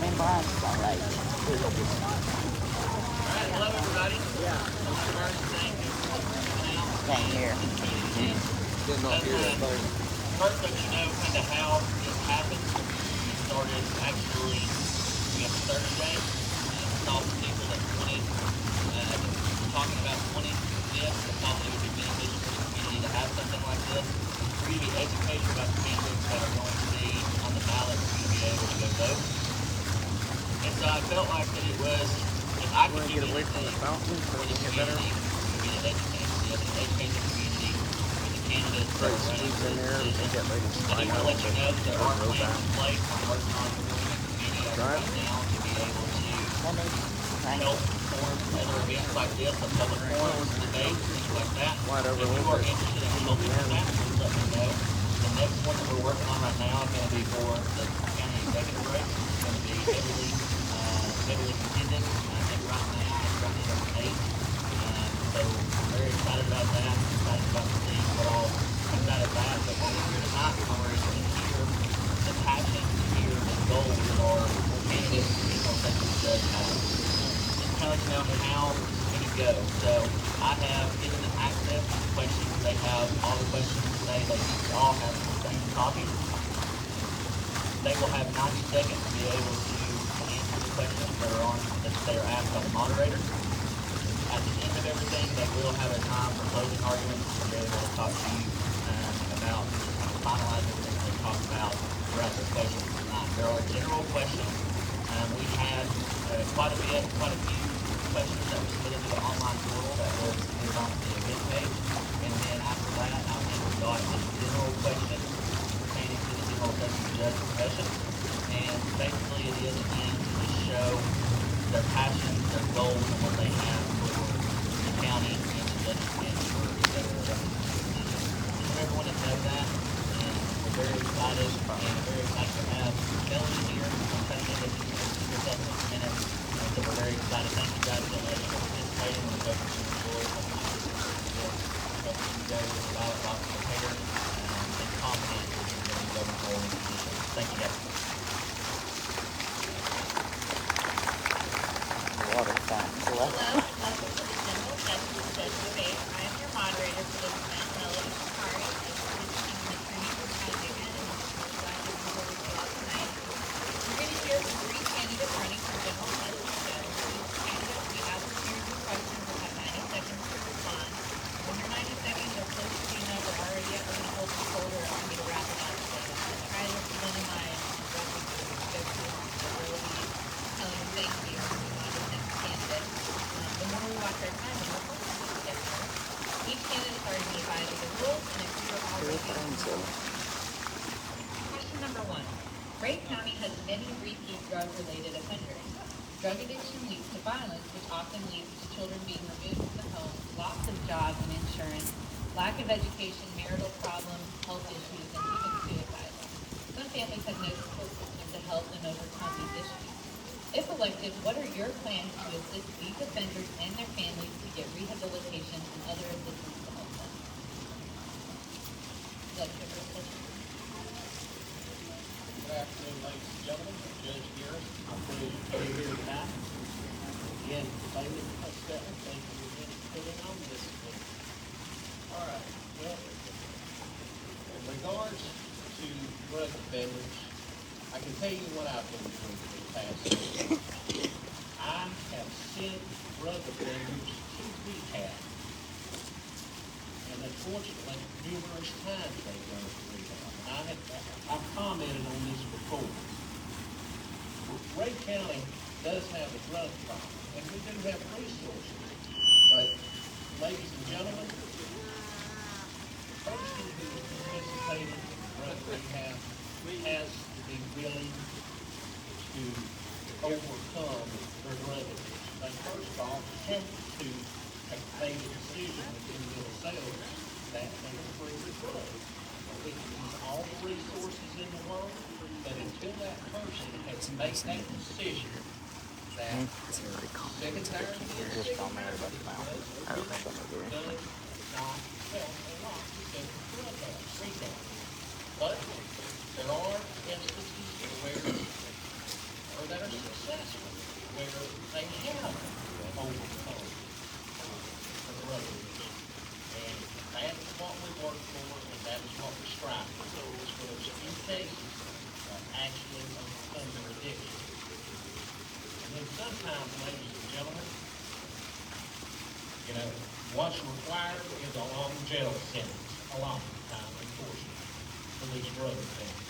mean, Brian's all right. Hello, everybody. Same here. Didn't know here. First, let you know kind of how this happened. We started actually, we have Thursday. Saw some people that wanted, talking about wanting to do this. I thought it would be beneficial for the community to have something like this. For you to be educated about the candidates that are going to be on the ballot for you to be able to go vote. And so I felt like that it was, if I could get away from the fountain for the community, to be an educate the community with the candidates that are running for this position. I do want to let you know that there are plans in place. We're working on forming a committee right now to be able to help form other events like this, a public forums, debates, things like that. If you are interested in helping with that, please let me know. The next one that we're working on right now is going to be for the county executive race. It's going to be heavily contended. I think right now it's running at 8. So I'm very excited about that. I'm excited about the things what all comes out of that. But what we're here tonight for is to hear the passion, to hear the goals that our candidates for regional session judge have. Just kind of let you know how this is going to go. So I have given them access to questions. They have all the questions today. They all have the same copy. They will have 90 seconds to be able to answer the questions that are on that they are asked by the moderator. At the end of everything, they will have a time for closing arguments to be able to talk to you about finalize everything they talk about throughout their questions tonight. There are general questions. We had quite a few questions that were submitted to the online portal that were submitted on the event page. And then after that, I think we got just general questions pertaining to the general session judge profession. And basically it is, again, to just show their passion, their goals, and what they have for the county and the judges and for their representation. So everyone to know that, and we're very excited, and very excited to have Melanie here. I'm trying to get this yourself in a minute. So we're very excited. Thank you guys so much for participating. We hope you enjoy helping you guys with the ballot box prepared and confident that you're going to go forward in the position. Thank you guys. Water fountains left. Hello, welcome to the general session of Judge Debate. I am your moderator for this event, Melody Shakari. I'm the attorney for Chattanooga, and this is what I'm going to do tonight. We're going to hear from 3 candidates running for general session judge. Each candidate will be asked a series of questions and have 90 seconds to respond. When your 90 seconds are close to being up or already up, we're going to hold the shoulder and for me to wrap it up. So I'll try to minimize interrupting you as we go through. So we'll be telling you thank you. The more we watch our time, the more focused we get there. Each candidate is already advised of the rules, and if you are already Question number 1. Ray County has many repeat drug-related offenders. Drug addiction leads to violence, which often leads to children being removed from the home, loss of jobs and insurance, lack of education, marital problems, health issues, and even suicide. Some families have no support system to help them overcome these issues. If elected, what are your plans to assist these offenders and their families to get rehabilitation and other assistance to help them? Would you like to go first, Judge? Good afternoon, ladies and gentlemen. Judge Garrett, I'm pleased to be here tonight. Again, Bailey, thank you for getting on this week. All right. Well, in regards to drug offenders, I can tell you what I've been doing for the past year. I have sent drug offenders to rehab. And unfortunately, numerous times they've gone to rehab. I've commented on this before. Ray County does have a drug problem, and we do have resources. But, ladies and gentlemen, the person who is participating in drug rehab has to be willing to overcome their drug addiction. They first of all have to make a decision within themselves that they are free of drugs. We can use all the resources in the world, but until that person has made that decision that second tired of being sick, not help a lot because of drug rehab. But there are instances where that are where they have overcome the drug addiction. And that's what we work for, and that is what we strive for. So it's for those few cases actually overcome their addiction. And then sometimes, ladies and gentlemen, you know, what's required is a long jail sentence, a long time, unfortunately, for these drug offenders.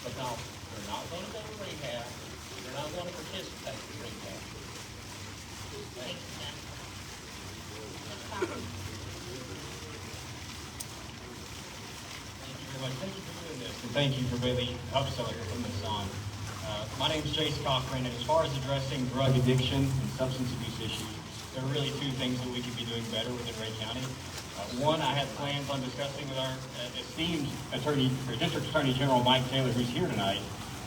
Because they're not going to go to rehab, they're not going to participate in rehab. Thank you, Jen. Thank you for doing this, and thank you for Bailey Upseller for putting this on. My name is Chase Cochran, and as far as addressing drug addiction and substance abuse issues, there are really two things that we could be doing better within Rhea County. One, I had plans on discussing with our esteemed District Attorney General Mike Taylor, who's here tonight,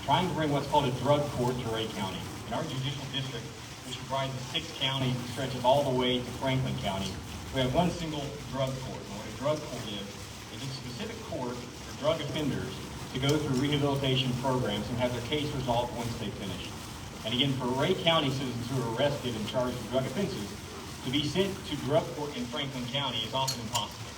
trying to bring what's called a drug court to Rhea County. In our judicial district, which comprises 6 counties and stretches all the way to Franklin County, we have one single drug court. And what a drug court is a specific court for drug offenders to go through rehabilitation programs and have their case resolved once they finish. And again, for Rhea County citizens who are arrested and charged with drug offenses, to be sent to drug court in Franklin County is often impossible.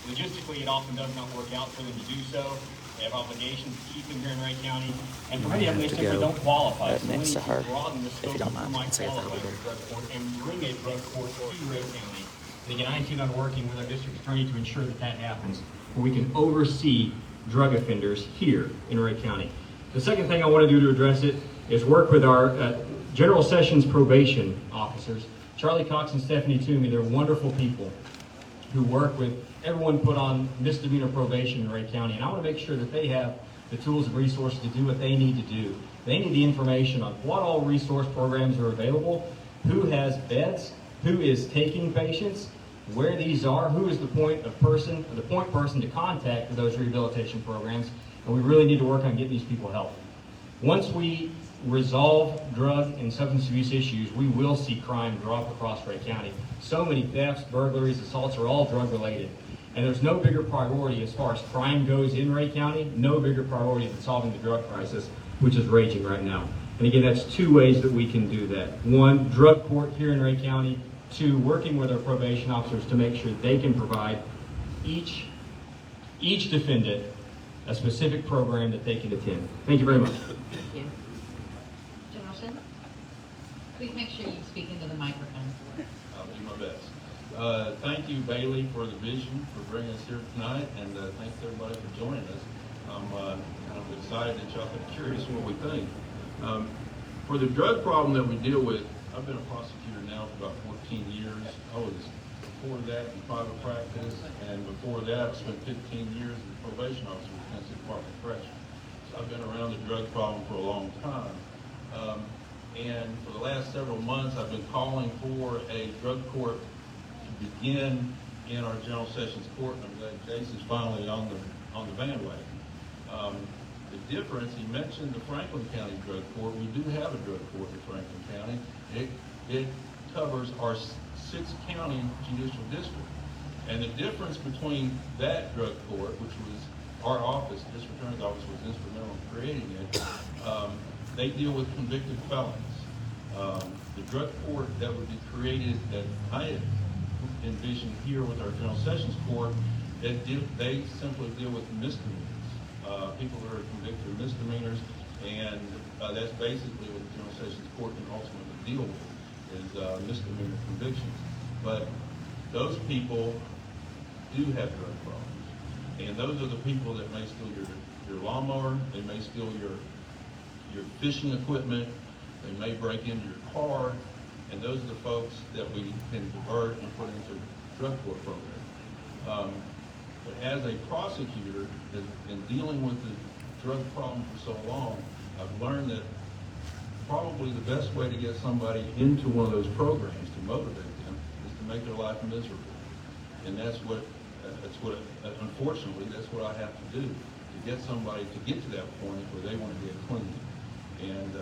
Logistically, it often does not work out for them to do so. They have obligations to keep them here in Rhea County, and for many of them, they simply don't qualify. So we need to broaden the scope of who might qualify for drug court and bring a drug court to Rhea County. And again, I intend on working with our district attorney to ensure that that happens, where we can oversee drug offenders here in Rhea County. The second thing I want to do to address it is work with our General Sessions probation officers. Charlie Cox and Stephanie Toomey, they're wonderful people who work with everyone put on misdemeanor probation in Rhea County. And I want to make sure that they have the tools and resources to do what they need to do. They need the information on what all resource programs are available, who has beds, who is taking patients, where these are, who is the point person to contact for those rehabilitation programs. And we really need to work on getting these people help. Once we resolve drug and substance abuse issues, we will see crime drop across Rhea County. So many thefts, burglaries, assaults are all drug related. And there's no bigger priority as far as crime goes in Rhea County, no bigger priority than solving the drug crisis, which is raging right now. And again, that's 2 ways that we can do that. 1, drug court here in Rhea County. 2, working with our probation officers to make sure they can provide each defendant a specific program that they can attend. Thank you very much. Thank you. Jonathan, please make sure you speak into the microphone. I'll do my best. Thank you, Bailey, for the vision, for bringing us here tonight, and thanks everybody for joining us. I'm excited that y'all are curious what we think. For the drug problem that we deal with, I've been a prosecutor now for about 14 years. I was before that in private practice, and before that I spent 15 years as a probation officer with Tennessee Department of Corrections. So I've been around the drug problem for a long time. And for the last several months, I've been calling for a drug court to begin in our General Sessions Court, and I'm glad Jace is finally on the bandwagon. The difference, he mentioned the Franklin County Drug Court. We do have a drug court in Franklin County. It covers our 6-county judicial district. And the difference between that drug court, which was our office, the district attorney's office was instrumental in creating it, they deal with convicted felons. The drug court that would be created that I envisioned here with our General Sessions Court, they simply deal with misdemeanors. People who are convicted of misdemeanors, and that's basically what the General Sessions Court can ultimately deal with, is misdemeanor convictions. But those people do have drug problems, and those are the people that may steal your lawnmower, they may steal your fishing equipment, they may break into your car, and those are the folks that we can divert and put into drug court program. But as a prosecutor, in dealing with the drug problem for so long, I've learned that probably the best way to get somebody into one of those programs to motivate them is to make their life miserable. And unfortunately, that's what I have to do, to get somebody to get to that point where they want to get clean. And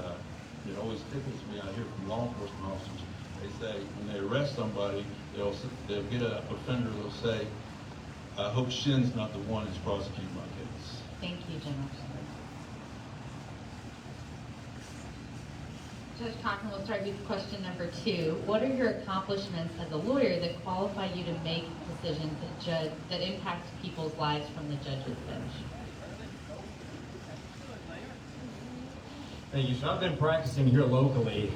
it always tickles me, I hear from law enforcement officers, they say when they arrest somebody, they'll get an offender, they'll say, I hope Shin's not the one who's prosecuting my case. Thank you, General. Judge Cochran, we'll start with question number 2. What are your accomplishments as a lawyer that qualify you to make decisions that impact people's lives from the judge's bench? Thank you. So I've been practicing here locally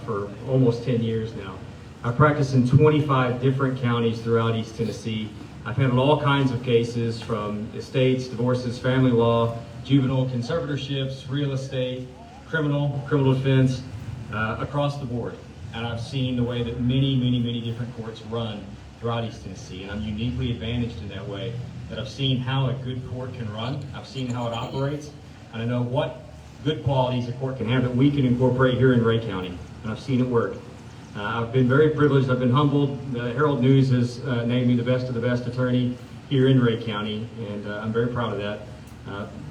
for almost 10 years now. I practice in 25 different counties throughout East Tennessee. I've handled all kinds of cases from estates, divorces, family law, juvenile conservatorships, real estate, criminal defense, across the board. And I've seen the way that many different courts run throughout East Tennessee. And I'm uniquely advantaged in that way, that I've seen how a good court can run. I've seen how it operates. And I know what good qualities a court can have that we can incorporate here in Rhea County. And I've seen it work. I've been very privileged. I've been humbled. The Herald News has named me the best of the best attorney here in Rhea County, and I'm very proud of that.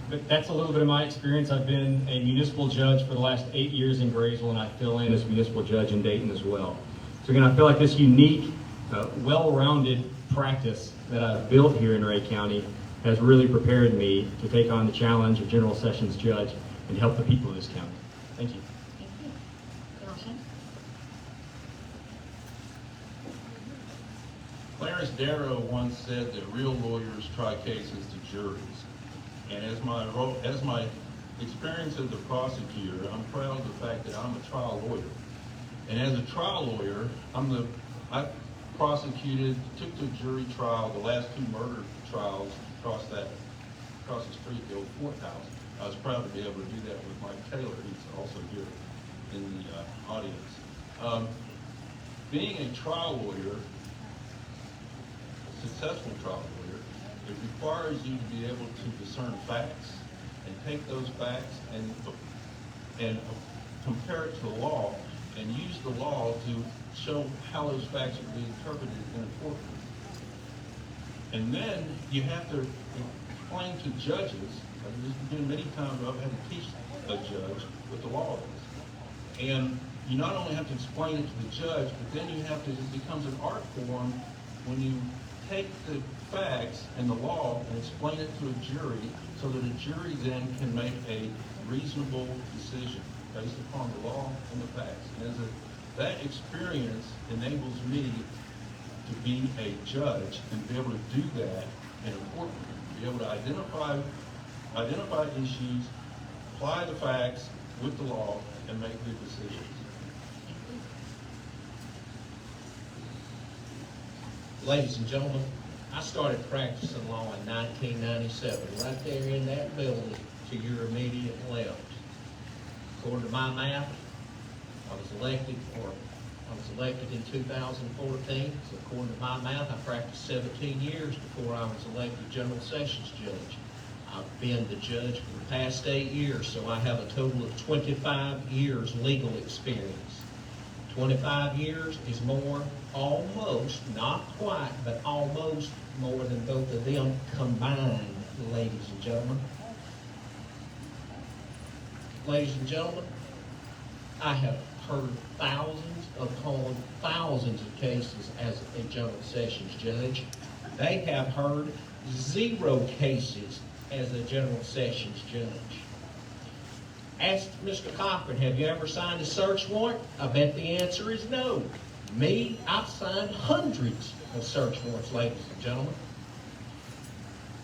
But that's a little bit of my experience. I've been a municipal judge for the last 8 years in Graysville, and I fill in as municipal judge in Dayton as well. So again, I feel like this unique, well-rounded practice that I've built here in Rhea County has really prepared me to take on the challenge of General Sessions Judge and help the people of this county. Thank you. Thank you. General Shin? Clarence Darrow once said that real lawyers try cases to juries. And as my experience as a prosecutor, I'm proud of the fact that I'm a trial lawyer. And as a trial lawyer, I prosecuted, took to jury trial the last 2 murder trials across the street, the old courthouse. I was proud to be able to do that with Mike Taylor, who's also here in the audience. Being a trial lawyer, a successful trial lawyer, it requires you to be able to discern facts and take those facts and compare it to the law and use the law to show how those facts are being interpreted in a courtroom. And then you have to explain to judges, there's been many times where I've had to teach a judge what the law is. And you not only have to explain it to the judge, but then you have to, it becomes an art form when you take the facts and the law and explain it to a jury so that a jury then can make a reasonable decision based upon the law and the facts. And that experience enables me to be a judge and be able to do that in a courtroom, be able to identify issues, apply the facts with the law, and make good decisions. Ladies and gentlemen, I started practicing law in 1997, right there in that building to your immediate left. According to my math, I was elected in 2014. So according to my math, I practiced 17 years before I was elected General Sessions Judge. I've been the judge for the past 8 years, so I have a total of 25 years legal experience. 25 years is more, almost, not quite, but almost more than both of them combined, ladies and gentlemen. Ladies and gentlemen, I have heard thousands upon thousands of cases as a General Sessions Judge. They have heard 0 cases as a General Sessions Judge. Ask Mr. Cochran, have you ever signed a search warrant? I bet the answer is no. Me, I've signed hundreds of search warrants, ladies and gentlemen.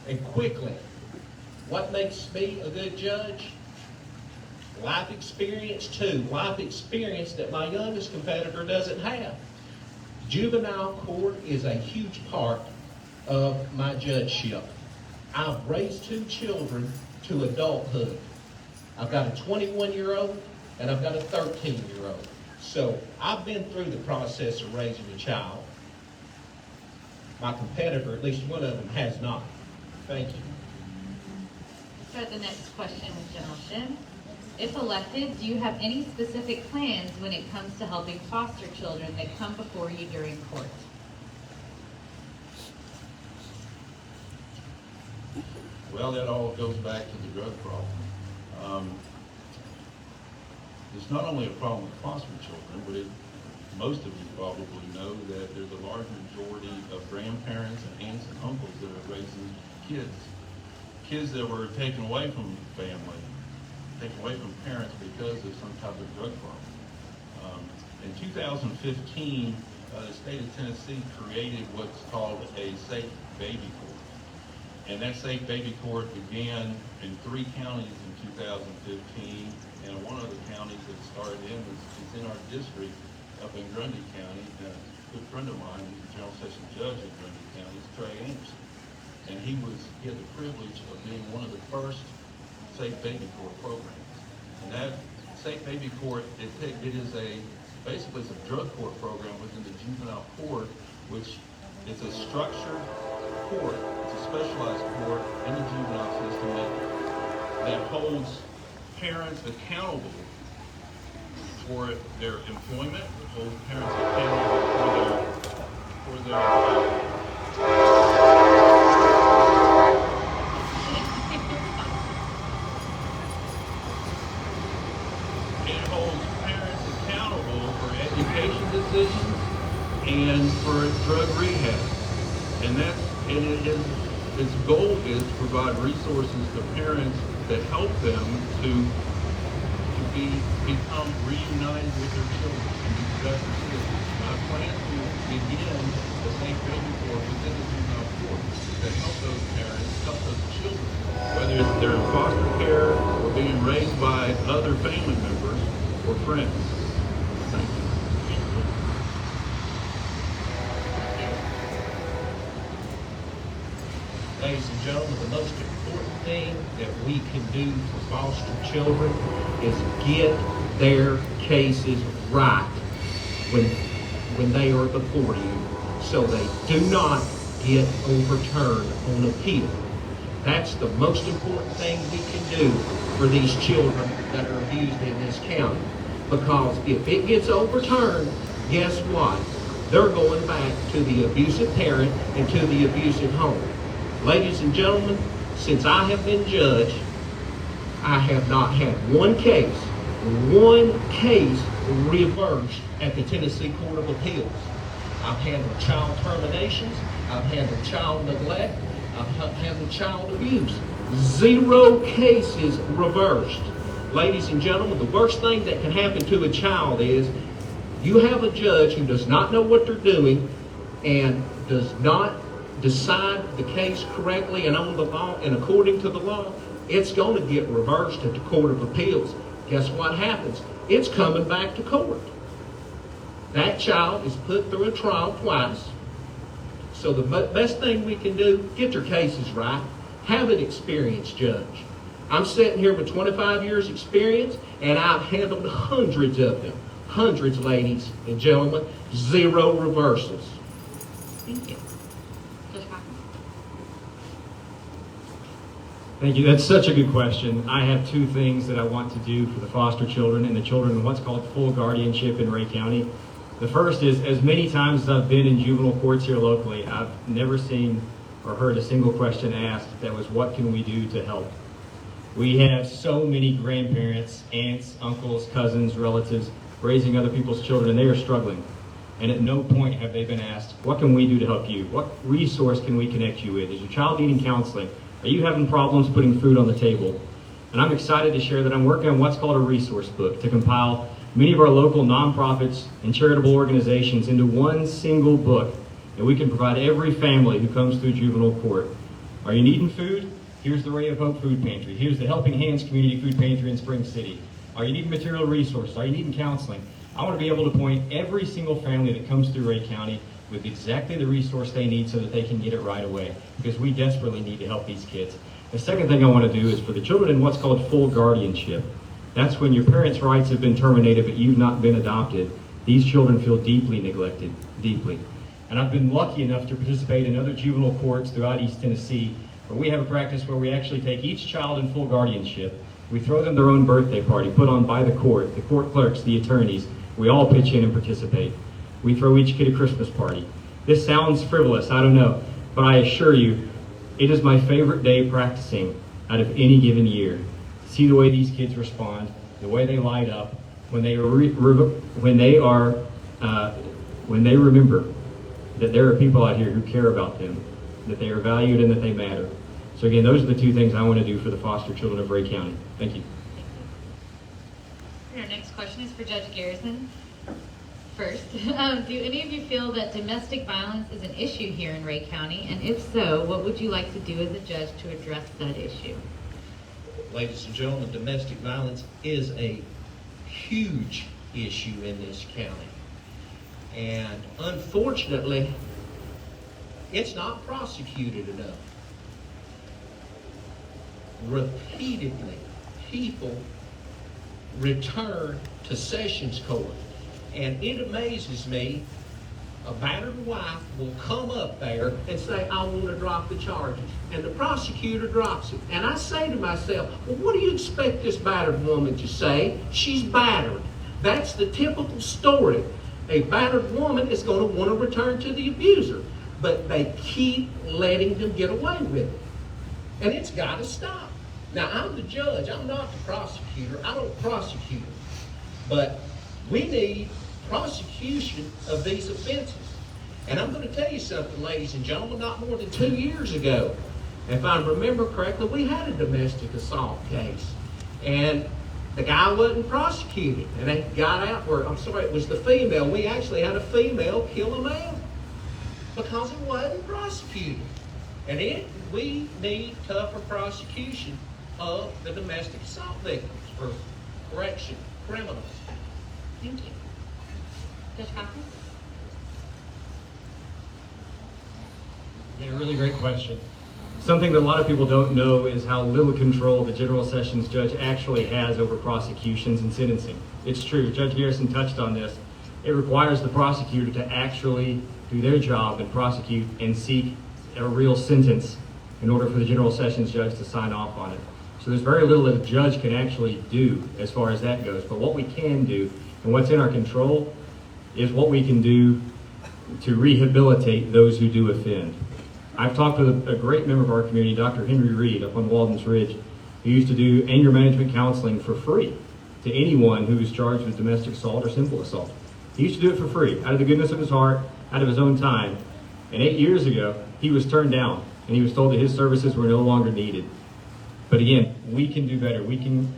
And quickly, what makes me a good judge? Life experience too. Life experience that my youngest competitor doesn't have. Juvenile court is a huge part of my judgeship. I've raised 2 children to adulthood. I've got a 21-year-old and I've got a 13-year-old. So I've been through the process of raising a child. My competitor, at least one of them, has not. Thank you. Start the next question with General Shin. If elected, do you have any specific plans when it comes to helping foster children that come before you during court? Well, that all goes back to the drug problem. It's not only a problem with foster children, but most of you probably know that there's a large majority of grandparents and aunts and uncles that are raising kids that were taken away from family, taken away from parents because of some type of drug problem. In 2015, the state of Tennessee created what's called a safe baby court. And that safe baby court began in 3 counties in 2015, and one of the counties that started is in our district up in Grundy County. A good friend of mine, who's the general session judge in Grundy County, is Trey Anderson. And he had the privilege of being one of the first safe baby court programs. And that safe baby court, it is basically it's a drug court program within the juvenile court, which is a structured court. It's a specialized court in the juvenile system that holds parents accountable for their employment, holds parents accountable for their it holds parents accountable for education decisions and for drug rehab. And its goal is to provide resources to parents that help them to become reunited with their children and be productive citizens. And I plan to begin the safe baby court within the juvenile court that help those parents, help those children, whether they're in foster care or being raised by other family members or friends. Thank you. Ladies and gentlemen, the most important thing that we can do for foster children is get their cases right when they are before you, so they do not get overturned on appeal. That's the most important thing we can do for these children that are abused in this county. Because if it gets overturned, guess what? They're going back to the abusive parent and to the abusive home. Ladies and gentlemen, since I have been judge, I have not had one case reversed at the Tennessee Court of Appeals. I've handled child terminations, I've handled child neglect, I've handled child abuse. 0 cases reversed. Ladies and gentlemen, the worst thing that can happen to a child is you have a judge who does not know what they're doing and does not decide the case correctly and on the law and according to the law. It's going to get reversed at the Court of Appeals. Guess what happens? It's coming back to court. That child is put through a trial twice. So the best thing we can do, get your cases right. Have an experienced judge. I'm sitting here with 25 years experience, and I've handled hundreds of them. Hundreds, ladies and gentlemen. 0 reversals. Thank you. Thank you. That's such a good question. I have 2 things that I want to do for the foster children and the children in what's called full guardianship in Rhea County. The first is, as many times as I've been in juvenile courts here locally, I've never seen or heard a single question asked that was, what can we do to help? We have so many grandparents, aunts, uncles, cousins, relatives raising other people's children, and they are struggling. And at no point have they been asked, what can we do to help you? What resource can we connect you with? Is your child needing counseling? Are you having problems putting food on the table? And I'm excited to share that I'm working on what's called a resource book to compile many of our local nonprofits and charitable organizations into one single book that we can provide every family who comes through juvenile court. Are you needing food? Here's the Ray of Hope Food Pantry. Here's the Helping Hands Community Food Pantry in Spring City. Are you needing material resources? Are you needing counseling? I want to be able to point every single family that comes through Rhea County with exactly the resource they need so that they can get it right away, because we desperately need to help these kids. The second thing I want to do is for the children in what's called full guardianship. That's when your parents' rights have been terminated but you've not been adopted. These children feel deeply neglected, deeply. And I've been lucky enough to participate in other juvenile courts throughout East Tennessee, where we have a practice where we actually take each child in full guardianship. We throw them their own birthday party put on by the court clerks, the attorneys. We all pitch in and participate. We throw each kid a Christmas party. This sounds frivolous, I don't know, but I assure you, it is my favorite day practicing out of any given year. See the way these kids respond, the way they light up, when they remember that there are people out here who care about them, that they are valued and that they matter. So again, those are the 2 things I want to do for the foster children of Rhea County. Thank you. Our next question is for Judge Garrison. First, do any of you feel that domestic violence is an issue here in Rhea County? And if so, what would you like to do as a judge to address that issue? Ladies and gentlemen, domestic violence is a huge issue in this county. And unfortunately, it's not prosecuted enough. Repeatedly, people return to Sessions Court. And it amazes me, a battered wife will come up there and say, I want to drop the charges. And the prosecutor drops it. And I say to myself, well, what do you expect this battered woman to say? She's battered. That's the typical story. A battered woman is going to want to return to the abuser. But they keep letting them get away with it. And it's got to stop. Now, I'm the judge. I'm not the prosecutor. I don't prosecute. But we need prosecution of these offenses. And I'm going to tell you something, ladies and gentlemen, not more than 2 years ago, if I remember correctly, we had a domestic assault case. And the guy wasn't prosecuted. And they got out where, I'm sorry, it was the female. We actually had a female kill a man because it wasn't prosecuted. And we need tougher prosecution of the domestic assault victims for correction, criminals. Thank you. Judge Cochran? Yeah, a really great question. Something that a lot of people don't know is how little control the General Sessions Judge actually has over prosecutions and sentencing. It's true, Judge Garrison touched on this. It requires the prosecutor to actually do their job and prosecute and seek a real sentence in order for the General Sessions Judge to sign off on it. So there's very little that a judge can actually do as far as that goes. But what we can do and what's in our control is what we can do to rehabilitate those who do offend. I've talked with a great member of our community, Dr. Henry Reed, up on Walden's Ridge, who used to do anger management counseling for free to anyone who was charged with domestic assault or simple assault. He used to do it for free, out of the goodness of his heart, out of his own time. And 8 years ago, he was turned down, and he was told that his services were no longer needed. But again, we can do better. We can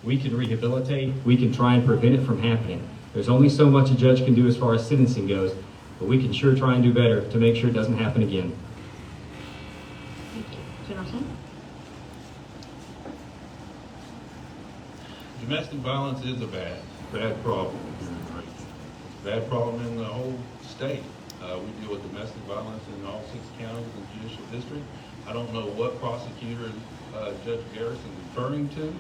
rehabilitate. We can try and prevent it from happening. There's only so much a judge can do as far as sentencing goes, but we can sure try and do better to make sure it doesn't happen again. Thank you. General Sessions? Domestic violence is a bad problem here in Rhea. It's a bad problem in the whole state. We deal with domestic violence in all 6 counties and judicial district. I don't know what prosecutor Judge Garrison is referring to,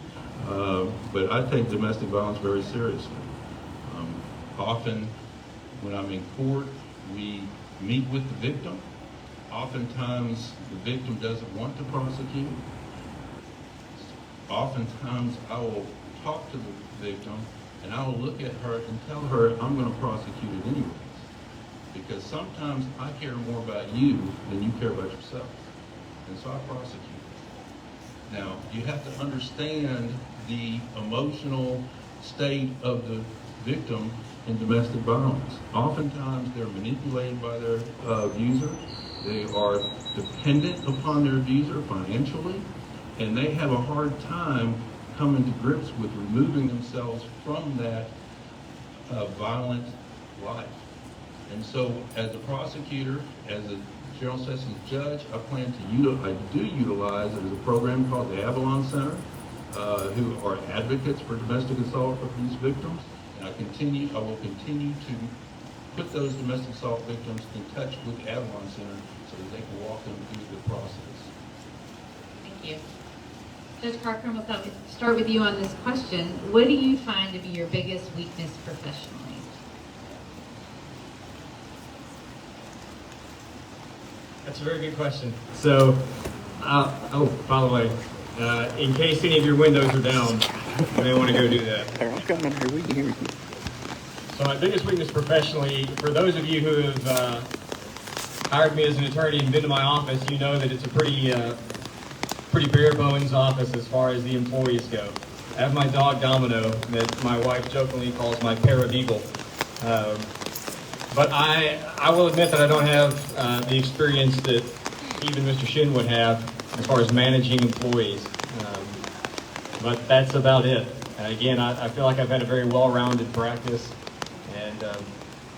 but I take domestic violence very seriously. Often when I'm in court, we meet with the victim. Oftentimes the victim doesn't want to prosecute. Oftentimes I will talk to the victim and I will look at her and tell her I'm going to prosecute it anyways. Because sometimes I care more about you than you care about yourself. And so I prosecute. Now, you have to understand the emotional state of the victim in domestic violence. Oftentimes they're manipulated by their abuser. They are dependent upon their abuser financially, and they have a hard time coming to grips with removing themselves from that violent life. And so as a prosecutor, as a General Sessions Judge, I do utilize, there's a program called the Avalon Center, who are advocates for domestic assault of these victims. And I will continue to put those domestic assault victims in touch with the Avalon Center so that they can walk them through the process. Thank you. Judge Cochran, we'll start with you on this question. What do you find to be your biggest weakness professionally? That's a very good question. So, by the way, in case any of your windows are down, you may want to go do that. I'm coming here. We can hear you. So my biggest weakness professionally, for those of you who have hired me as an attorney and been to my office, you know that it's a pretty bare bones office as far as the employees go. I have my dog Domino that my wife jokingly calls my paralegal. But I will admit that I don't have the experience that even Mr. Shin would have as far as managing employees. But that's about it. Again, I feel like I've had a very well-rounded practice. And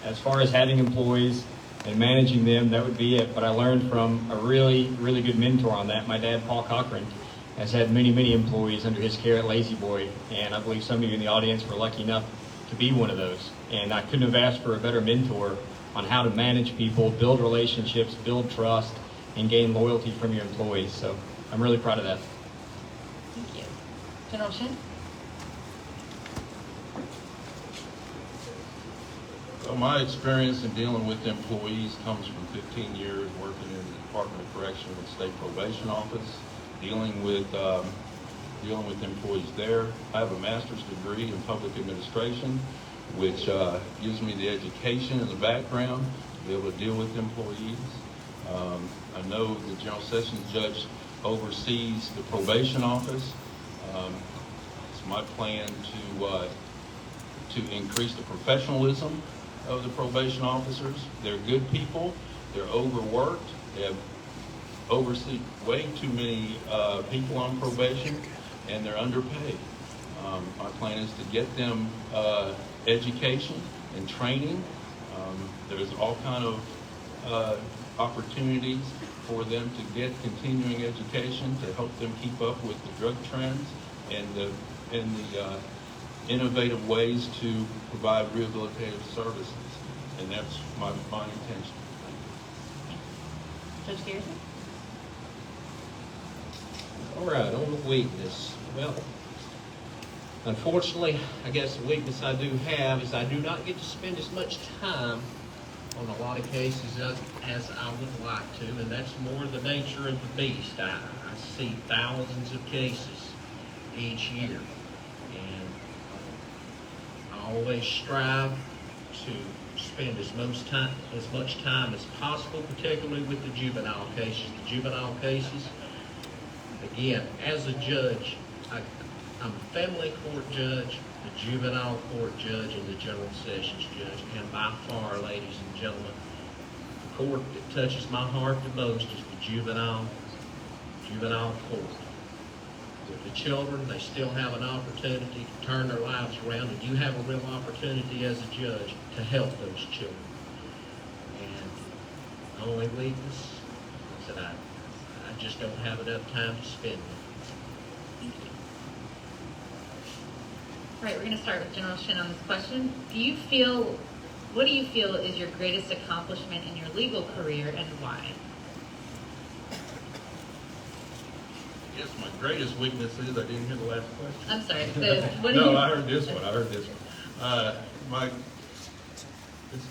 as far as having employees and managing them, that would be it. But I learned from a really, really good mentor on that. My dad, Paul Cochran, has had many, many employees under his care at Lazy Boy, and I believe some of you in the audience were lucky enough to be one of those. And I couldn't have asked for a better mentor on how to manage people, build relationships, build trust, and gain loyalty from your employees. So I'm really proud of that. Thank you. General Shin? Well, my experience in dealing with employees comes from 15 years working in the Department of Corrections and State Probation Office, dealing with employees there. I have a master's degree in public administration, which gives me the education and the background to be able to deal with employees. I know the General Sessions Judge oversees the probation office. It's my plan to increase the professionalism of the probation officers. They're good people. They're overworked. They have oversee way too many people on probation, and they're underpaid. My plan is to get them education and training. There's all kind of opportunities for them to get continuing education to help them keep up with the drug trends and the innovative ways to provide rehabilitative services. And that's my intention. Judge Garrison? All right, on the weakness. Well, unfortunately, I guess the weakness I do have is I do not get to spend as much time on a lot of cases as I would like to, and that's more the nature of the beast. I see thousands of cases each year, and I always strive to spend as much time as possible, particularly with the juvenile cases. The juvenile cases, again, as a judge, I'm a family court judge, the juvenile court judge, and the general sessions judge. And by far, ladies and gentlemen, the court that touches my heart the most is the juvenile court. With the children, they still have an opportunity to turn their lives around, and you have a real opportunity as a judge to help those children. And the only weakness is that I just don't have enough time to spend with them. Thank you. All right, we're going to start with General Shin on this question. What do you feel is your greatest accomplishment in your legal career, and why? I guess my greatest weakness is I didn't hear the last question. I'm sorry. I heard this one.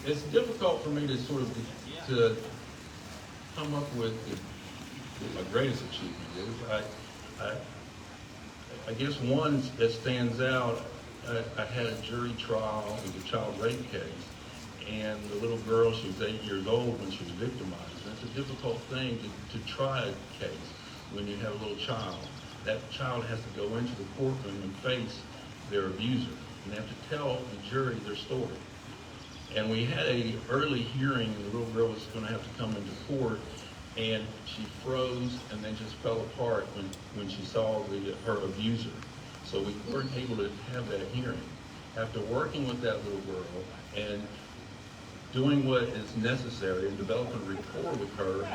It's difficult for me to sort of to come up with what my greatest achievement is. I guess one that stands out. I had a jury trial in the child rape case, and the little girl, she was 8 years old when she was victimized. And it's a difficult thing to try a case when you have a little child. That child has to go into the courtroom and face their abuser, and they have to tell the jury their story. And we had a early hearing, and the little girl was going to have to come into court, and she froze and then just fell apart when she saw her abuser. So we weren't able to have that hearing. After working with that little girl and doing what is necessary and developing rapport with her,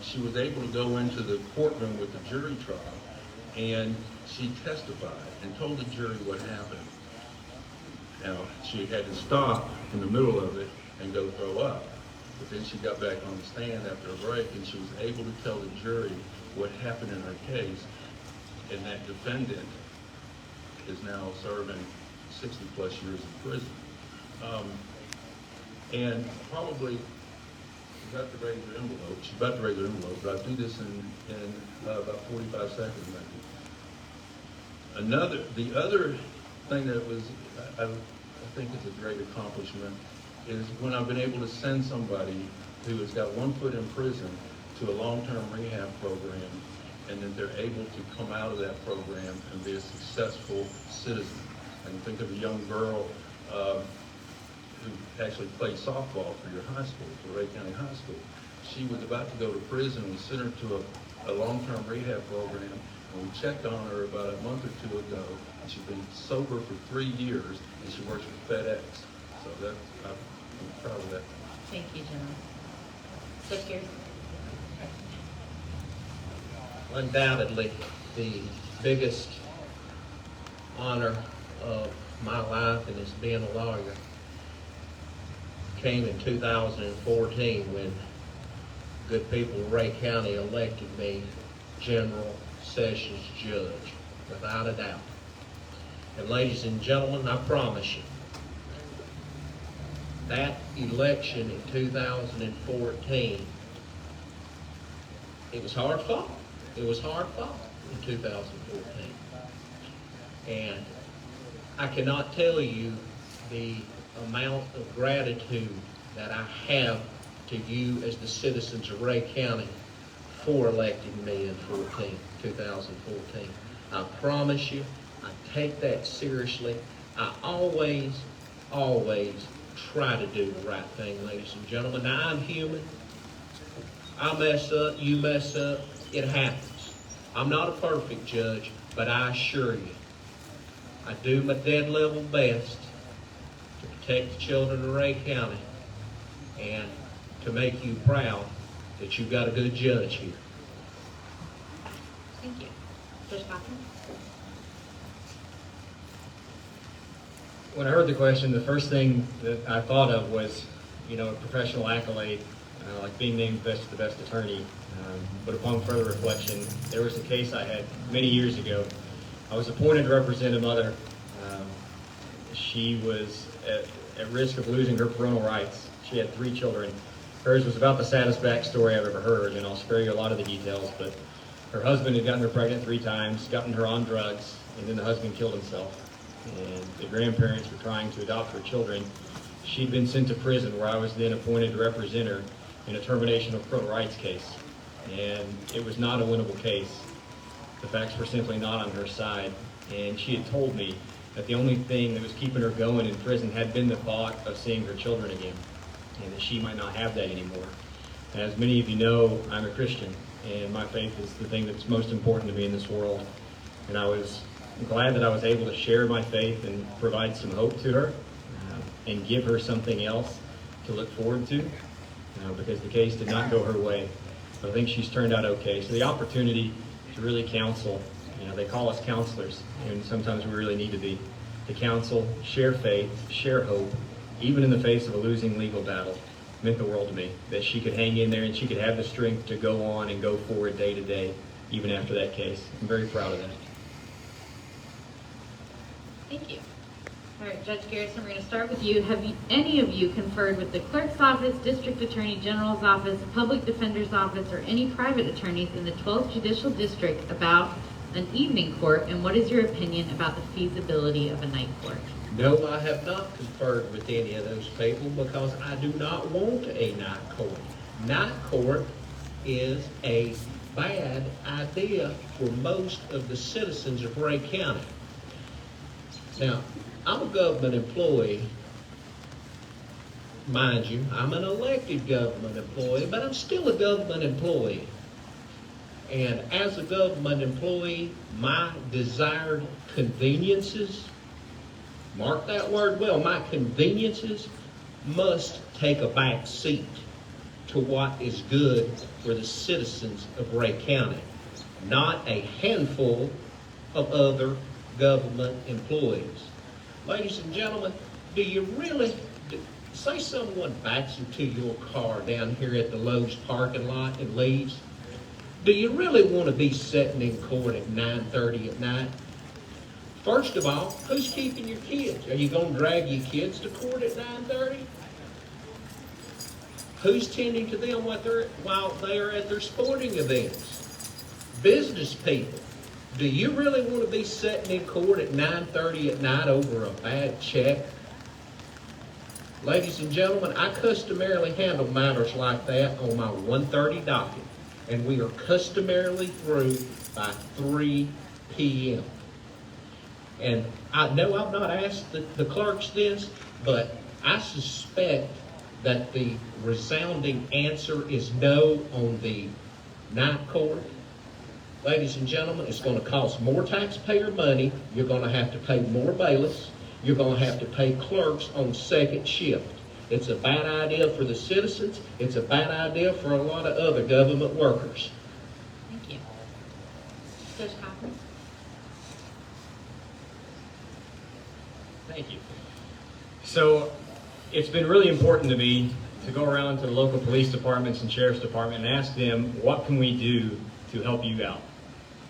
she was able to go into the courtroom with the jury trial, and she testified and told the jury what happened. Now, she had to stop in the middle of it and go throw up. But then she got back on the stand after a break, and she was able to tell the jury what happened in her case, and that defendant is now serving 60 plus years in prison. And probably, she's about to raise her envelope, but I'll do this in about 45 seconds maybe. The other thing that was, I think is a great accomplishment is when I've been able to send somebody who has got 1 foot in prison to a long-term rehab program, and that they're able to come out of that program and be a successful citizen. I can think of a young girl who actually played softball for your high school, for Rhea County High School. She was about to go to prison. We sent her to a long-term rehab program, and we checked on her about a month or two ago, and she's been sober for 3 years, and she works for FedEx. So I'm proud of that. Thank you, gentlemen. Switch gears. Undoubtedly, the biggest honor of my life and as being a lawyer came in 2014 when good people of Rhea County elected me General Sessions Judge, without a doubt. And ladies and gentlemen, I promise you, that election in 2014, it was hard fought. It was hard fought in 2014. And I cannot tell you the amount of gratitude that I have to you as the citizens of Rhea County for electing me in 2014. I promise you, I take that seriously. I always try to do the right thing, ladies and gentlemen. Now, I'm human. I mess up, you mess up, it happens. I'm not a perfect judge, but I assure you, I do my dead level best to protect the children of Rhea County and to make you proud that you've got a good judge here. Thank you. Judge Cochran? When I heard the question, the first thing that I thought of was, a professional accolade, like being named the best attorney. But upon further reflection, there was a case I had many years ago. I was appointed to represent a mother. She was at risk of losing her parental rights. She had 3 children. Hers was about the saddest backstory I've ever heard, and I'll spare you a lot of the details, but her husband had gotten her pregnant 3 times, gotten her on drugs, and then the husband killed himself. And the grandparents were trying to adopt her children. She'd been sent to prison where I was then appointed to represent her in a termination of parental rights case. And it was not a winnable case. The facts were simply not on her side. And she had told me that the only thing that was keeping her going in prison had been the thought of seeing her children again, and that she might not have that anymore. And as many of you know, I'm a Christian, and my faith is the thing that's most important to me in this world. And I was glad that I was able to share my faith and provide some hope to her and give her something else to look forward to, because the case did not go her way. But I think she's turned out okay. So the opportunity to really counsel, they call us counselors, and sometimes we really need to be, to counsel, share faith, share hope, even in the face of a losing legal battle, meant the world to me. That she could hang in there and she could have the strength to go on and go forward day to day, even after that case. I'm very proud of that. Thank you. All right, Judge Garrison, we're going to start with you. Have any of you conferred with the clerk's office, district attorney general's office, public defender's office, or any private attorneys in the 12th Judicial District about an evening court, and what is your opinion about the feasibility of a night court? No, I have not conferred with any of those people because I do not want a night court. Night court is a bad idea for most of the citizens of Rhea County. Now, I'm a government employee, mind you. I'm an elected government employee, but I'm still a government employee. And as a government employee, my desired conveniences, mark that word well, my conveniences must take a back seat to what is good for the citizens of Rhea County, not a handful of other government employees. Ladies and gentlemen, do you really, say someone backs into your car down here at the Lowe's parking lot and leaves, do you really want to be sitting in court at 9:30 at night? First of all, who's keeping your kids? Are you going to drag your kids to court at 9:30? Who's tending to them while they are at their sporting events? Business people. Do you really want to be sitting in court at 9:30 at night over a bad check? Ladies and gentlemen, I customarily handle matters like that on my 1:30 docket, and we are customarily through by 3 p.m. And I know I've not asked the clerks this, but I suspect that the resounding answer is no on the night court. Ladies and gentlemen, it's going to cost more taxpayer money. You're going to have to pay more bailiffs. you're going to have to pay clerks on second shift. It's a bad idea for the citizens. It's a bad idea for a lot of other government workers. Thank you. Judge Cochran? Thank you. So it's been really important to me to go around to the local police departments and sheriff's department and ask them, what can we do to help you out?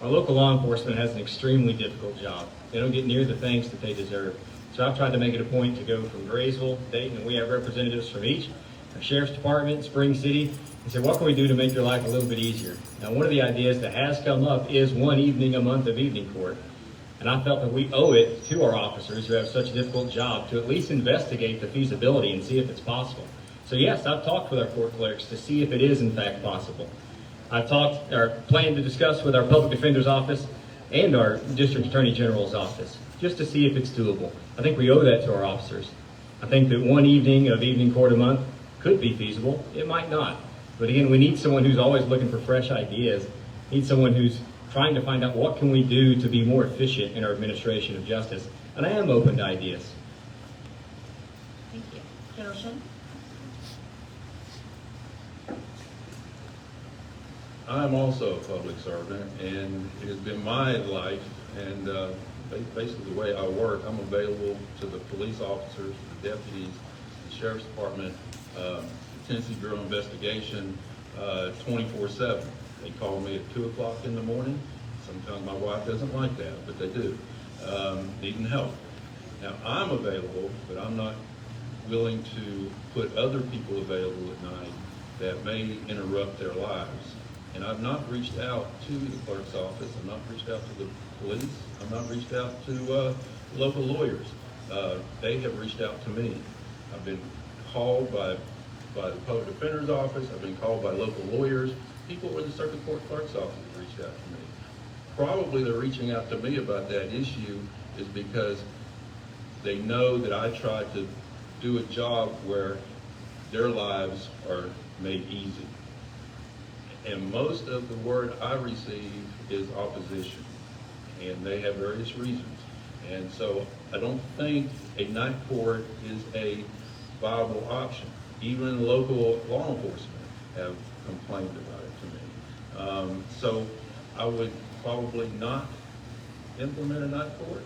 Our local law enforcement has an extremely difficult job. They don't get near the thanks that they deserve. So I've tried to make it a point to go from Graysville, Dayton, and we have representatives from each, our sheriff's department, Spring City, and say, what can we do to make your life a little bit easier? Now, one of the ideas that has come up is one evening a month of evening court. And I felt that we owe it to our officers who have such a difficult job to at least investigate the feasibility and see if it's possible. So yes, I've talked with our court clerks to see if it is in fact possible. I've planned to discuss with our public defender's office and our district attorney general's office just to see if it's doable. I think we owe that to our officers. I think that one evening of evening court a month could be feasible. It might not. But again, we need someone who's always looking for fresh ideas. We need someone who's trying to find out what can we do to be more efficient in our administration of justice. And I am open to ideas. Thank you. General Shin? I'm also a public servant, and it has been my life, and basically the way I work, I'm available to the police officers, the deputies, the sheriff's department, the Tennessee Bureau of Investigation, 24/7. They call me at 2 o'clock in the morning. Sometimes my wife doesn't like that, but they do, needing help. Now, I'm available, but I'm not willing to put other people available at night that may interrupt their lives. And I've not reached out to the clerk's office. I've not reached out to the police. I've not reached out to local lawyers. They have reached out to me. I've been called by the public defender's office. I've been called by local lawyers. People in the circuit court clerk's office have reached out to me. Probably they're reaching out to me about that issue is because they know that I try to do a job where their lives are made easy. And most of the word I receive is opposition, and they have various reasons. And so I don't think a night court is a viable option. Even local law enforcement have complained about it to me. So I would probably not implement a night court,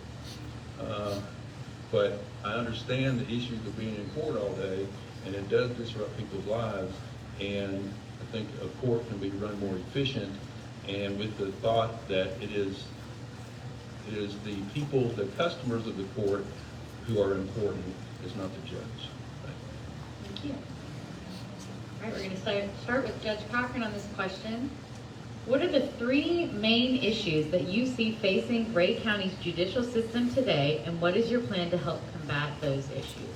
but I understand the issues of being in court all day, and it does disrupt people's lives, and I think a court can be run more efficient, and with the thought that it is the people, the customers of the court who are important, is not the judge. Thank you. All right, we're going to start with Judge Cochran on this question. What are the three main issues that you see facing Rhea County's judicial system today, and what is your plan to help combat those issues?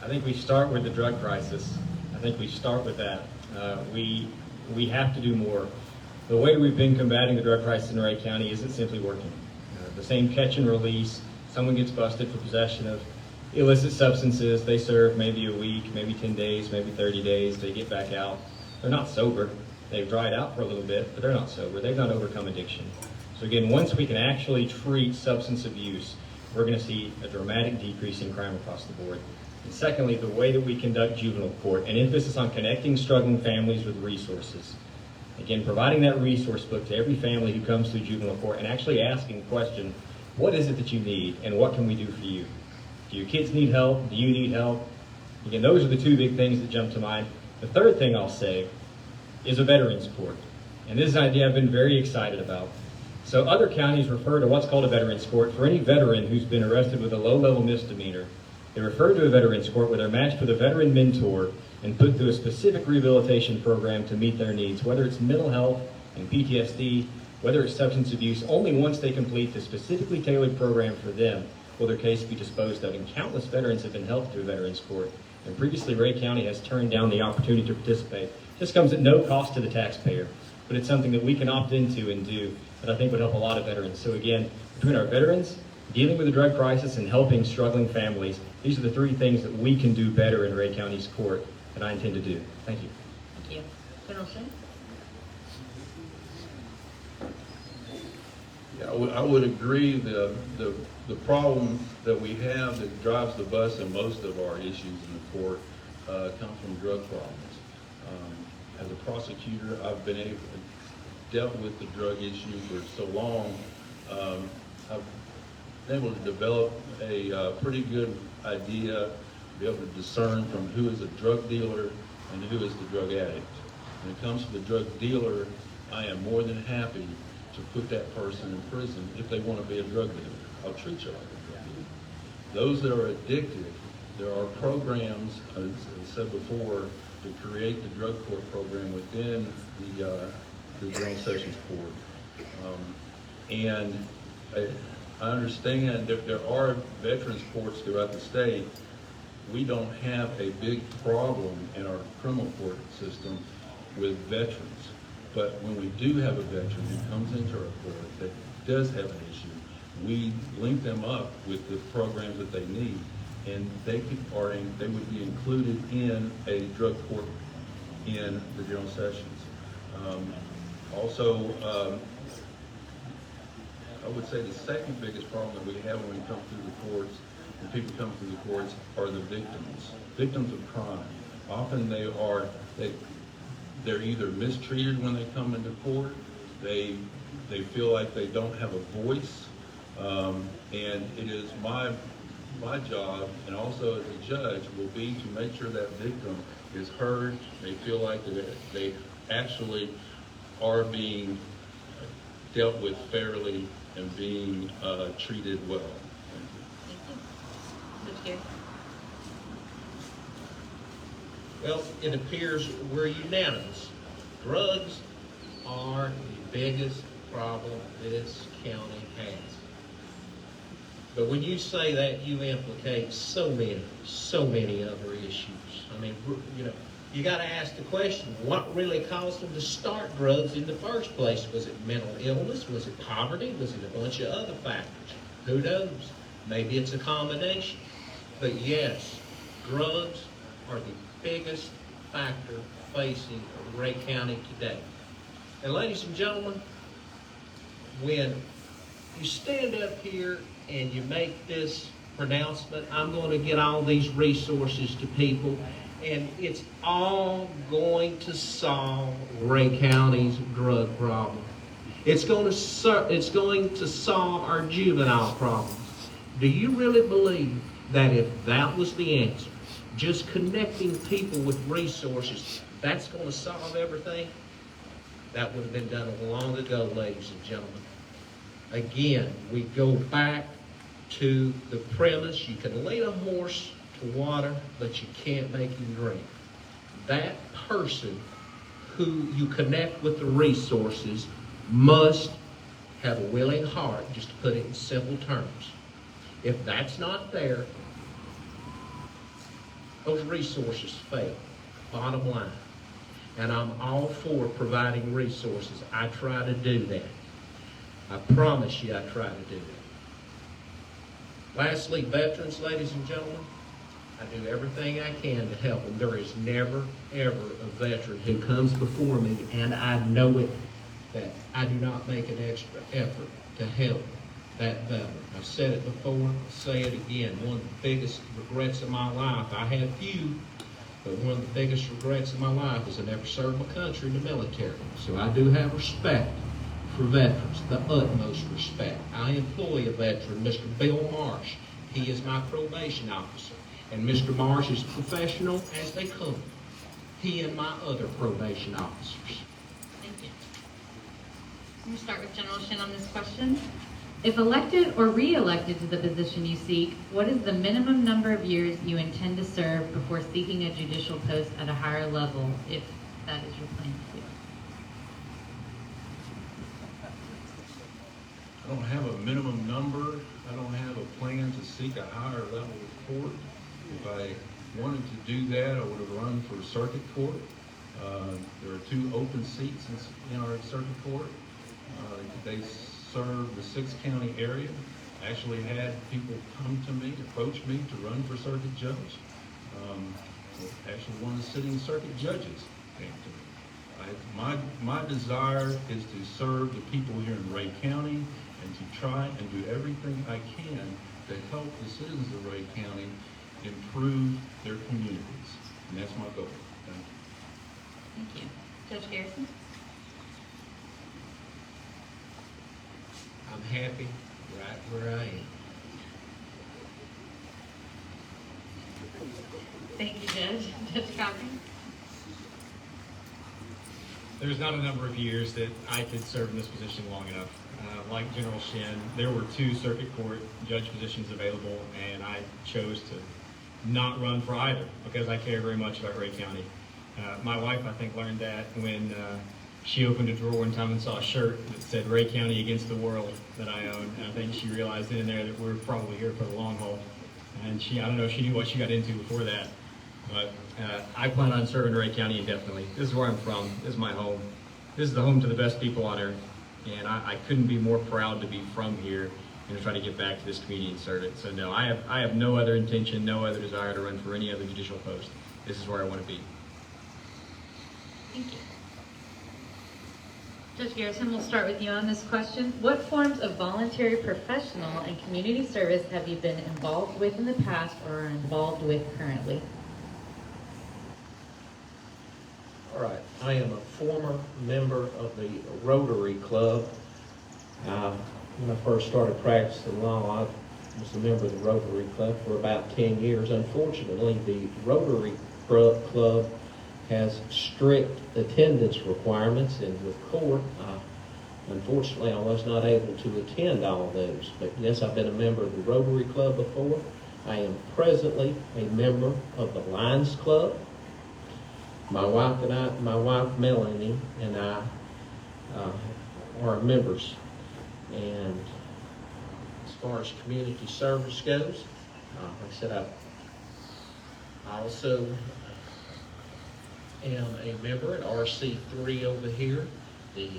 I think we start with the drug crisis. I think we start with that. We have to do more. The way we've been combating the drug crisis in Rhea County isn't simply working. The same catch and release, someone gets busted for possession of illicit substances, they serve maybe a week, maybe 10 days, maybe 30 days, they get back out. They're not sober. They've dried out for a little bit, but they're not sober. They've not overcome addiction. So again, once we can actually treat substance abuse, we're going to see a dramatic decrease in crime across the board. And secondly, the way that we conduct juvenile court, an emphasis on connecting struggling families with resources. Again, providing that resource book to every family who comes through juvenile court and actually asking the question, what is it that you need and what can we do for you? Do your kids need help? Do you need help? Again, those are the two big things that jump to mind. The third thing I'll say is a veterans court. And this is an idea I've been very excited about. So other counties refer to what's called a veterans court for any veteran who's been arrested with a low-level misdemeanor. They refer to a veterans court where they're matched with a veteran mentor and put through a specific rehabilitation program to meet their needs, whether it's mental health and PTSD, whether it's substance abuse. Only once they complete the specifically tailored program for them will their case be disposed of. And countless veterans have been helped through a veterans court. And previously, Rhea County has turned down the opportunity to participate. This comes at no cost to the taxpayer, but it's something that we can opt into and do that I think would help a lot of veterans. So again, between our veterans, dealing with the drug crisis, and helping struggling families, these are the three things that we can do better in Rhea County's court that I intend to do. Thank you. Thank you. General Shin? Yeah, I would agree. The problem that we have that drives the bus in most of our issues in the court comes from drug problems. As a prosecutor, I've dealt with the drug issue for so long. I've been able to develop a pretty good idea, be able to discern from who is a drug dealer and who is the drug addict. When it comes to the drug dealer, I am more than happy to put that person in prison if they want to be a drug dealer. I'll treat you like a drug dealer. Those that are addicted, there are programs, as I said before, to create the drug court program within the General Sessions Court. And I understand that there are veterans courts throughout the state. We don't have a big problem in our criminal court system with veterans. But when we do have a veteran who comes into our court that does have an issue, we link them up with the programs that they need, and they would be included in a drug court in the General Sessions. Also, I would say the second biggest problem that we have when we come through the courts, when people come through the courts, are the victims of crime. Often they're either mistreated when they come into court, they feel like they don't have a voice, and it is my job, and also as a judge, will be to make sure that victim is heard, they feel like they actually are being dealt with fairly and being treated well. Thank you. Well, it appears we're unanimous. Drugs are the biggest problem this county has. But when you say that, you implicate so many other issues. I mean, you got to ask the question, what really caused them to start drugs in the first place? Was it mental illness? Was it poverty? Was it a bunch of other factors? Who knows? Maybe it's a combination. But yes, drugs are the biggest factor facing Rhea County today. And ladies and gentlemen, when you stand up here and you make this pronouncement, I'm going to get all these resources to people, and it's all going to solve Rhea County's drug problem. It's going to solve our juvenile problems. Do you really believe that if that was the answer, just connecting people with resources, that's going to solve everything? That would have been done long ago, ladies and gentlemen. Again, we go back to the premise, you can lead a horse to water, but you can't make him drink. That person who you connect with the resources must have a willing heart, just to put it in simple terms. If that's not there, those resources fail, bottom line. And I'm all for providing resources. I try to do that. I promise you I try to do that. Lastly, veterans, ladies and gentlemen, I do everything I can to help them. There is never, ever a veteran who comes before me, and I know it, that I do not make an extra effort to help that veteran. I've said it before, I'll say it again. One of the biggest regrets of my life, I had few, but one of the biggest regrets of my life is I never served my country in the military. So I do have respect for veterans, the utmost respect. I employ a veteran, Mr. Bill Marsh. He is my probation officer. And Mr. Marsh is professional as they come. He and my other probation officers. Thank you. I'm going to start with General Shin on this question. If elected or re-elected to the position you seek, what is the minimum number of years you intend to serve before seeking a judicial post at a higher level, if that is your plan to do? I don't have a minimum number. I don't have a plan to seek a higher level of court. If I wanted to do that, I would have run for circuit court. There are 2 open seats in our circuit court. They serve the 6-county area. I actually had people come to me, approach me to run for circuit judge. Actually, one of the sitting circuit judges came to me. My desire is to serve the people here in Rhea County and to try and do everything I can to help the citizens of Rhea County improve their communities. And that's my goal. Thank you. Thank you. Judge Garrison? I'm happy right where I am. Thank you, Judge. Judge Cochran? There's not a number of years that I could serve in this position long enough. Like General Shin, there were 2 circuit court judge positions available, and I chose to not run for either because I care very much about Rhea County. My wife, I think, learned that when she opened a drawer one time and saw a shirt that said Rhea County Against the World that I own. And I think she realized in there that we're probably here for the long haul. And I don't know if she knew what she got into before that. But I plan on serving Rhea County indefinitely. This is where I'm from. This is my home. This is the home to the best people on earth. And I couldn't be more proud to be from here and to try to get back to this community and serve it. So no, I have no other intention, no other desire to run for any other judicial post. This is where I want to be. Thank you. Judge Garrison, we'll start with you on this question. What forms of voluntary, professional, and community service have you been involved with in the past or are involved with currently? All right, I am a former member of the Rotary Club. When I first started practicing law, I was a member of the Rotary Club for about 10 years. Unfortunately, the Rotary Club has strict attendance requirements, and with court, unfortunately, I was not able to attend all of those. But yes, I've been a member of the Rotary Club before. I am presently a member of the Lions Club. My wife Melanie and I are members. And as far as community service goes, like I said, I also am a member at RC3 over here, the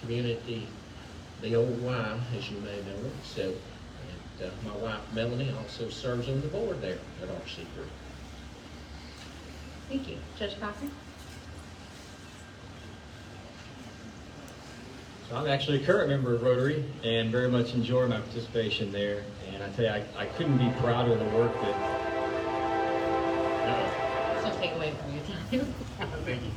community, the old Y, as you may know it. So, and my wife Melanie also serves on the board there at RC3. Thank you. Judge Cochran? So I'm actually a current member of Rotary and very much enjoy my participation there. And I tell you, I couldn't be prouder of the work that... This will take away from your time. Thank you.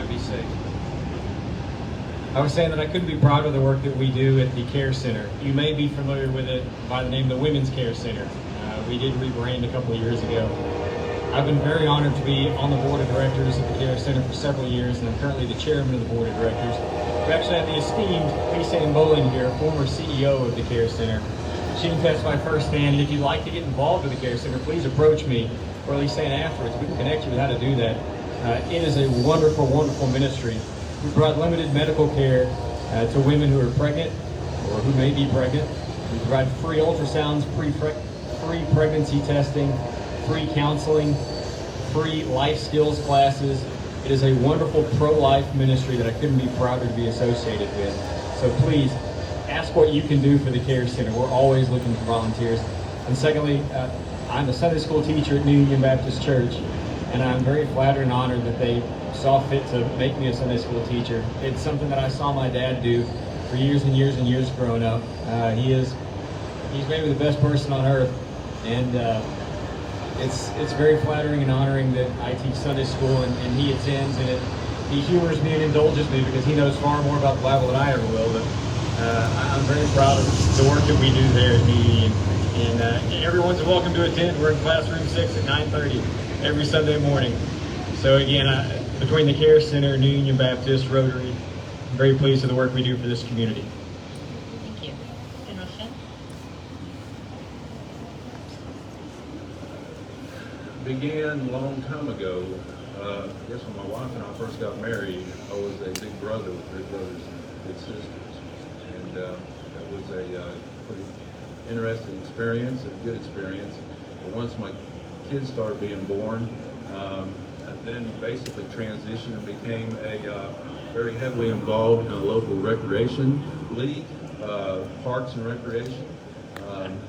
Be safe. I was saying that I couldn't be prouder of the work that we do at the Care Center. You may be familiar with it by the name of the Women's Care Center. We did rebrand a couple of years ago. I've been very honored to be on the board of directors at the Care Center for several years, and I'm currently the chairman of the board of directors. We actually have the esteemed Lisa Bowling here, former CEO of the Care Center. She can testify firsthand, and if you'd like to get involved with the Care Center, please approach me, or at least say afterwards. We can connect you with how to do that. It is a wonderful, wonderful ministry. We provide limited medical care to women who are pregnant or who may be pregnant. We provide free ultrasounds, free pregnancy testing, free counseling, free life skills classes. It is a wonderful pro-life ministry that I couldn't be prouder to be associated with. So please, ask what you can do for the Care Center. We're always looking for volunteers. And secondly, I'm a Sunday school teacher at New Union Baptist Church. And I'm very flattered and honored that they saw fit to make me a Sunday school teacher. It's something that I saw my dad do for years and years and years growing up. He's maybe the best person on earth. And it's very flattering and honoring that I teach Sunday school and he attends, and he humors me and indulges me because he knows far more about the Bible than I ever will. But I'm very proud of the work that we do there at New Union. And everyone's welcome to attend. We're in classroom 6 at 9:30. Every Sunday morning. So again, between the Care Center, New Union Baptist, Rotary, I'm very pleased with the work we do for this community. Thank you. General Shin? Began a long time ago. I guess when my wife and I first got married, I was a big brother with three brothers and big sisters. And that was a pretty interesting experience and a good experience. But once my kids started being born, and then basically transitioned and became a very heavily involved in a local recreation league, parks and recreation.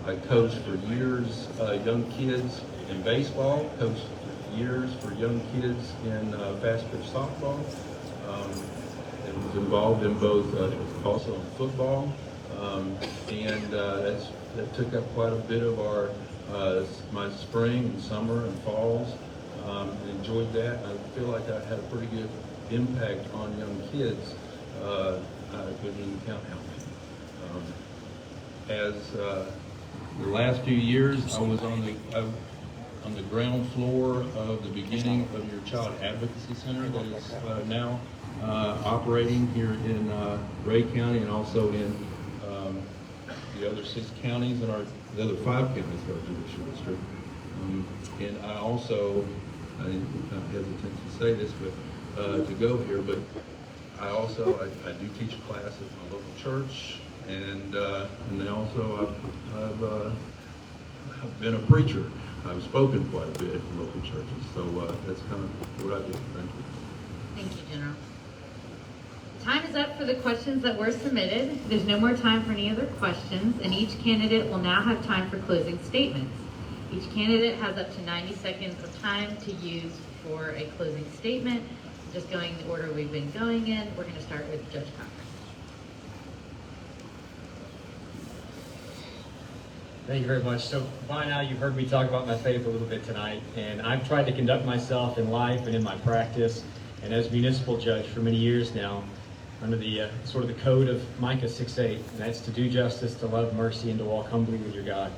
I coached for years young kids in baseball, coached years for young kids in fast pitch softball. And was involved in both, also in football, and that took up quite a bit of my spring and summer and falls. Enjoyed that. I feel like I had a pretty good impact on young kids. I couldn't even count how many. As the last few years, I was on the ground floor of the beginning of your Child Advocacy Center that is now operating here in Rhea County and also in the other 6 counties and the other 5 counties of our judicial district. And I also, I'm hesitant to say this, but to go here, but I do teach a class at my local church, and then also I've been a preacher. I've spoken quite a bit in local churches, so that's kind of what I do. Thank you. Thank you, General. Time is up for the questions that were submitted. There's no more time for any other questions, and each candidate will now have time for closing statements. Each candidate has up to 90 seconds of time to use for a closing statement. Just going the order we've been going in, we're going to start with Judge Cochran. Thank you very much. So by now you've heard me talk about my faith a little bit tonight, and I've tried to conduct myself in life and in my practice and as municipal judge for many years now under the sort of the code of Micah 6:8, and that's to do justice, to love mercy, and to walk humbly with your God.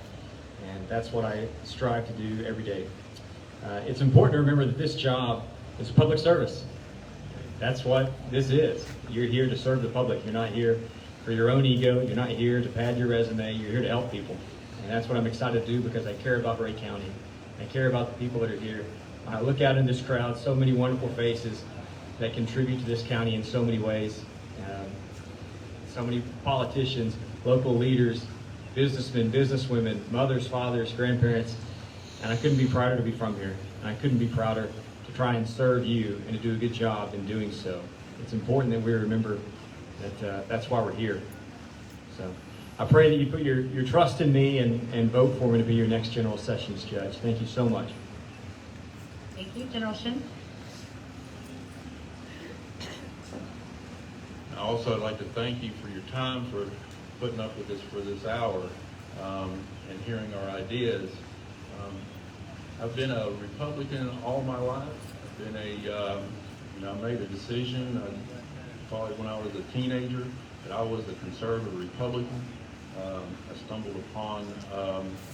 And that's what I strive to do every day. It's important to remember that this job is public service. That's what this is. You're here to serve the public. You're not here for your own ego. You're not here to pad your resume. You're here to help people. And that's what I'm excited to do because I care about Rhea County. I care about the people that are here. I look out in this crowd, so many wonderful faces that contribute to this county in so many ways. So many politicians, local leaders, businessmen, businesswomen, mothers, fathers, grandparents, and I couldn't be prouder to be from here. And I couldn't be prouder to try and serve you and to do a good job in doing so. It's important that we remember that that's why we're here. So I pray that you put your trust in me and vote for me to be your next General Sessions Judge. Thank you so much. Thank you, General Shin. Also, I'd like to thank you for your time, for putting up with us for this hour and hearing our ideas. I've been a Republican all my life. I've been I made a decision probably when I was a teenager that I was a conservative Republican. I stumbled upon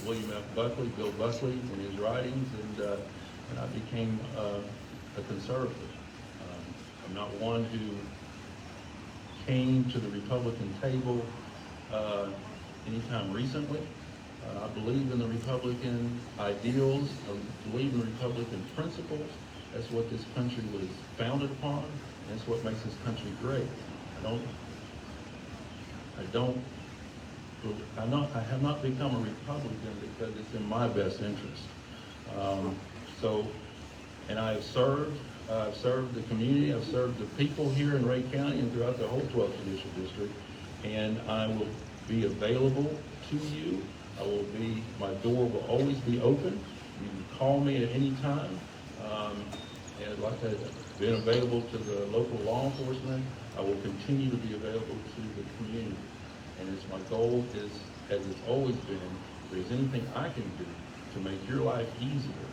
William F. Buckley, Bill Buckley, in his writings, and I became a conservative. I'm not one who came to the Republican table anytime recently. I believe in the Republican ideals. I believe in the Republican principles. That's what this country was founded upon. And that's what makes this country great. I have not become a Republican because it's in my best interest. And I have served. I've served the community, I've served the people here in Rhea County and throughout the whole 12th Judicial District, and I will be available to you. My door will always be open. You can call me at any time. And like I've been available to the local law enforcement, I will continue to be available to the community. And it's my goal is, as it's always been, if there's anything I can do to make your life easier,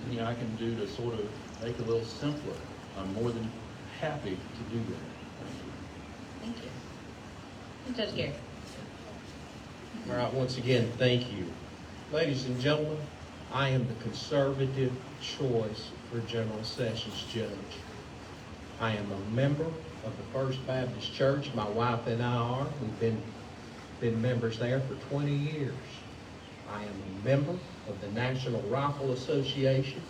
anything I can do to sort of make it a little simpler, I'm more than happy to do that. Thank you. And Judge Gary. All right, once again, thank you. Ladies and gentlemen, I am the conservative choice for General Sessions Judge. I am a member of the First Baptist Church. My wife and I are. We've been members there for 20 years. I am a member of the National Rifle Association.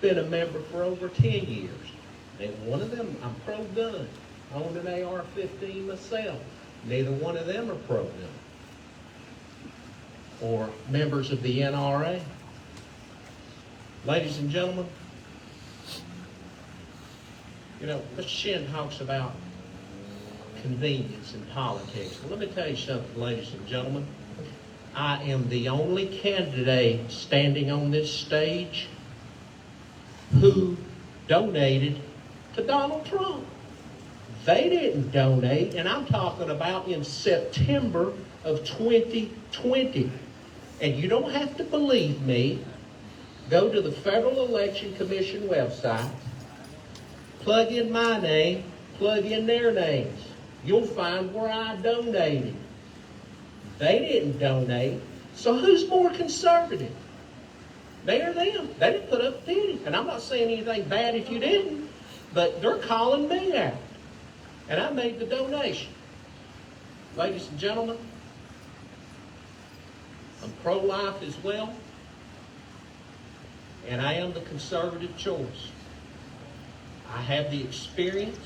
Been a member for over 10 years. And one of them, I'm pro-gun. Owned an AR-15 myself. Neither one of them are pro-gun. Or members of the NRA. Ladies and gentlemen, You know, Mr. Shin talks about convenience in politics. Well, let me tell you something, ladies and gentlemen. I am the only candidate standing on this stage who donated to Donald Trump. They didn't donate, and I'm talking about in September of 2020. And you don't have to believe me. Go to the Federal Election Commission website, plug in my name, plug in their names. You'll find where I donated. They didn't donate. So who's more conservative? They or them? They didn't put up a penny. And I'm not saying anything bad if you didn't, but they're calling me out. And I made the donation. Ladies and gentlemen, I'm pro-life as well. And I am the conservative choice. I have the experience.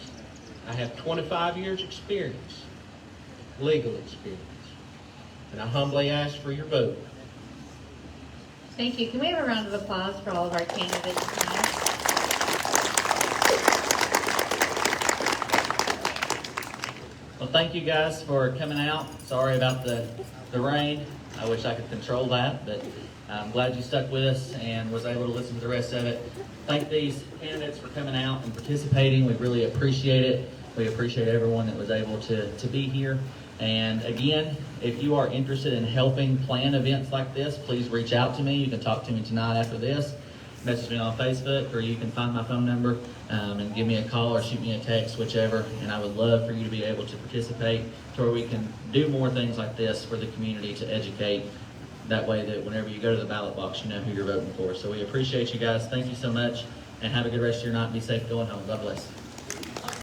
I have 25 years experience, legal experience. And I humbly ask for your vote. Thank you. Can we have a round of applause for all of our candidates tonight? Well, thank you guys for coming out. Sorry about the rain. I wish I could control that, but I'm glad you stuck with us and was able to listen to the rest of it. Thank these candidates for coming out and participating. We really appreciate it. We appreciate everyone that was able to be here. And again, if you are interested in helping plan events like this, please reach out to me. You can talk to me tonight after this. Message me on Facebook, or you can find my phone number and give me a call or shoot me a text, whichever. And I would love for you to be able to participate to where we can do more things like this for the community to educate. That way that whenever you go to the ballot box, you know who you're voting for. So we appreciate you guys. Thank you so much, and have a good rest of your night. Be safe going home. God bless.